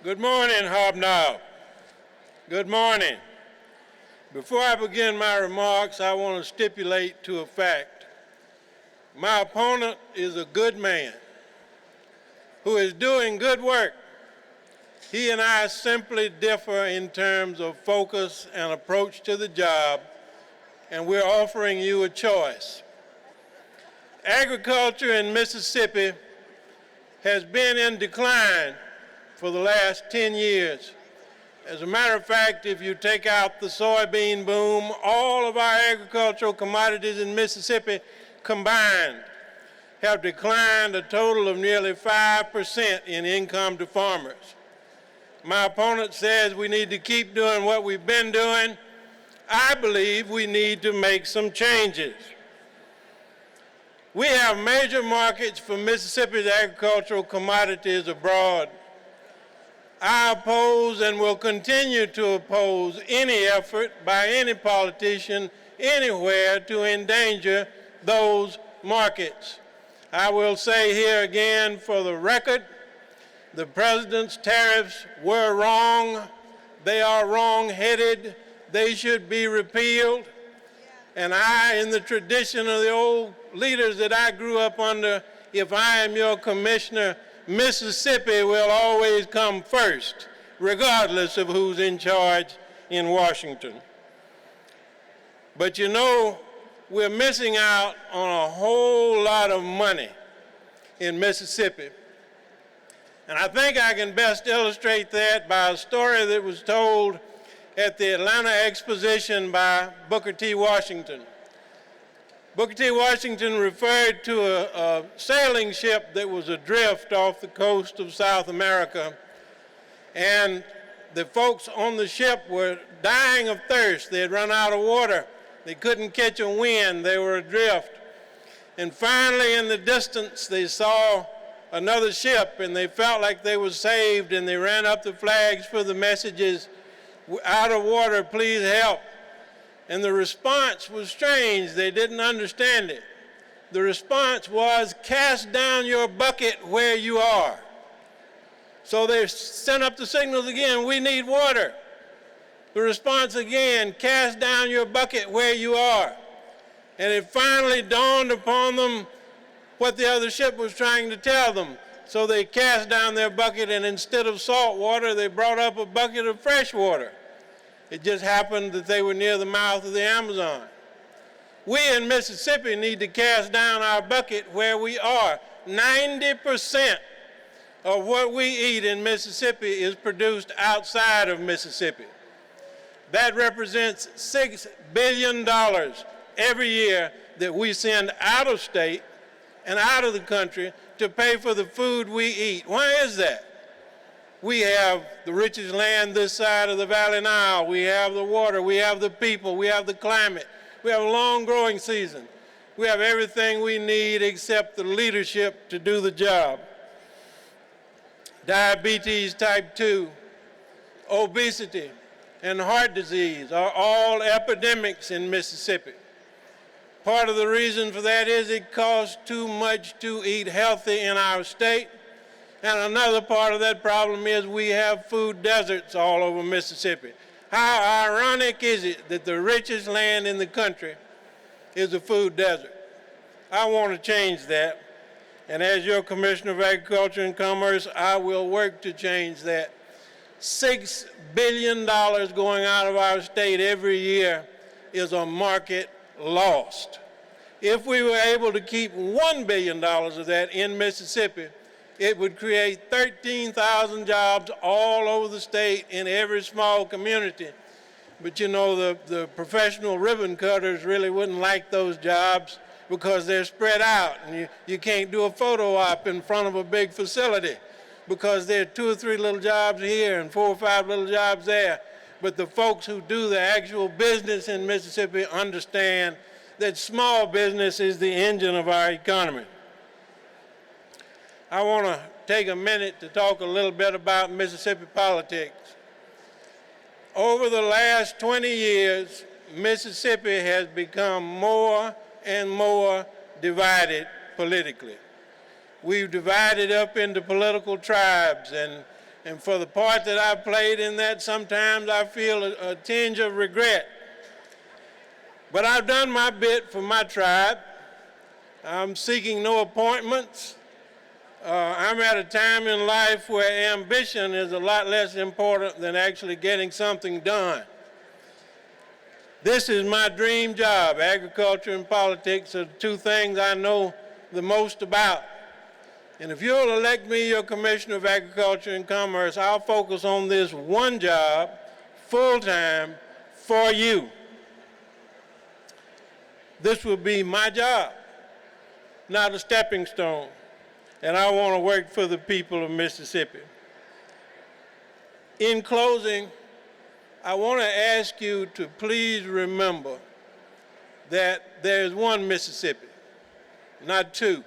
Good morning, Hobnob. Good morning. Before I begin my remarks, I want to stipulate to a fact. My opponent is a good man who is doing good work. He and I simply differ in terms of focus and approach to the job, and we're offering you a choice. Agriculture in Mississippi has been in decline for the last 10 years. As a matter of fact, if you take out the soybean boom, all of our agricultural commodities in Mississippi combined have declined a total of nearly 5% in income to farmers. My opponent says we need to keep doing what we've been doing. I believe we need to make some changes. We have major markets for Mississippi's agricultural commodities abroad. I oppose and will continue to oppose any effort by any politician anywhere to endanger those markets. I will say here again for the record, the president's tariffs were wrong. They are wrong-headed. They should be repealed. And I, in the tradition of the old leaders that I grew up under, if I am your commissioner, Mississippi will always come first, regardless of who's in charge in Washington. But you know, we're missing out on a whole lot of money in Mississippi. And I think I can best illustrate that by a story that was told at the Atlanta Exposition by Booker T. Washington. Booker T. Washington referred to a sailing ship that was adrift off the coast of South America, and the folks on the ship were dying of thirst. They had run out of water. They couldn't catch a wind. They were adrift. And finally, in the distance, they saw another ship, and they felt like they were saved, and they ran up the flags for the messages, "Out of water, please help." And the response was strange. They didn't understand it. The response was, "Cast down your bucket where you are." So they sent up the signals again, "We need water." The response again, "Cast down your bucket where you are." And it finally dawned upon them what the other ship was trying to tell them. So they cast down their bucket, and instead of salt water, they brought up a bucket of fresh water. It just happened that they were near the mouth of the Amazon. We in Mississippi need to cast down our bucket where we are. 90% of what we eat in Mississippi is produced outside of Mississippi. That represents $6 billion every year that we send out of state and out of the country to pay for the food we eat. Why is that? We have the richest land this side of the Valley Nile. We have the water. We have the people. We have the climate. We have a long growing season. We have everything we need except the leadership to do the job. Diabetes type 2, obesity, and heart disease are all epidemics in Mississippi. Part of the reason for that is it costs too much to eat healthy in our state. And another part of that problem is we have food deserts all over Mississippi. How ironic is it that the richest land in the country is a food desert? I want to change that. And as your Commissioner of Agriculture and Commerce, I will work to change that. $6 billion going out of our state every year is a market lost. If we were able to keep $1 billion of that in Mississippi, it would create 13,000 jobs all over the state in every small community. But you know, the professional ribbon cutters really wouldn't like those jobs because they're spread out. And you can't do a photo op in front of a big facility because there are 2 or 3 little jobs here and 4 or 5 little jobs there. But the folks who do the actual business in Mississippi understand that small business is the engine of our economy. I want to take a minute to talk a little bit about Mississippi politics. Over the last 20 years, Mississippi has become more and more divided politically. We've divided up into political tribes, and And for the part that I played in that, sometimes I feel a tinge of regret. But I've done my bit for my tribe. I'm seeking no appointments. I'm at a time in life where ambition is a lot less important than actually getting something done. This is my dream job. Agriculture and politics are the two things I know the most about. And if you'll elect me your Commissioner of Agriculture and Commerce, I'll focus on this one job, full-time, for you. This will be my job, not a stepping stone. And I want to work for the people of Mississippi. In closing, I want to ask you to please remember that there's one Mississippi, not two.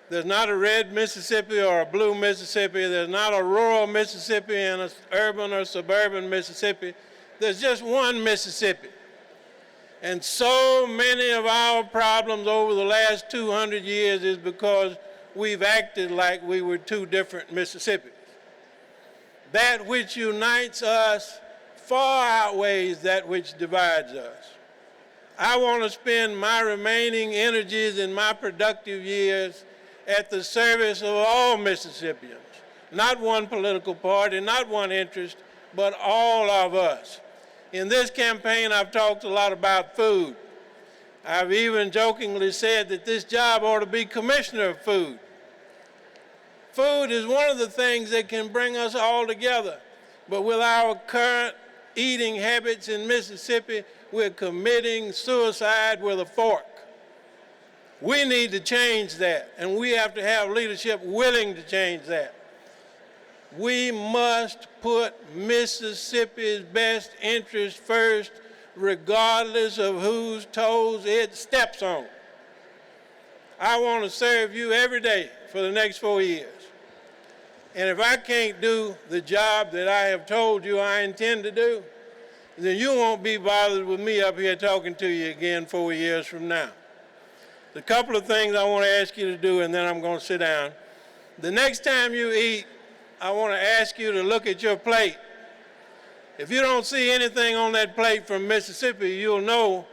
There's not a red Mississippi or a blue Mississippi. There's not a rural Mississippi and an urban or suburban Mississippi. There's just one Mississippi. And so many of our problems over the last 200 years is because we've acted like we were two different Mississippis. That which unites us far outweighs that which divides us. I want to spend my remaining energies in my productive years at the service of all Mississippians, not one political party, not one interest, but all of us. In this campaign, I've talked a lot about food. I've even jokingly said that this job ought to be Commissioner of Food. Food is one of the things that can bring us all together, but with our current eating habits in Mississippi, we're committing suicide with a fork. We need to change that, and we have to have leadership willing to change that. We must put Mississippi's best interest first, regardless of whose toes it steps on. I want to serve you every day for the next 4 years. And if I can't do the job that I have told you I intend to do, then you won't be bothered with me up here talking to you again 4 years from now. A couple of things I want to ask you to do, and then I'm going to sit down. The next time you eat, I want to ask you to look at your plate. If you don't see anything on that plate from Mississippi, you'll know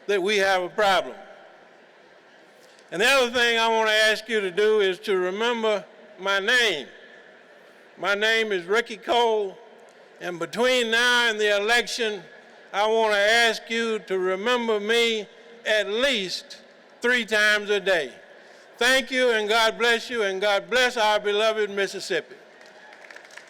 that we have a problem. And the other thing I want to ask you to do is to remember my name. My name is Rickey Cole, and between now and the election, I want to ask you to remember me at least 3 times a day. Thank you, and God bless you, and God bless our beloved Mississippi.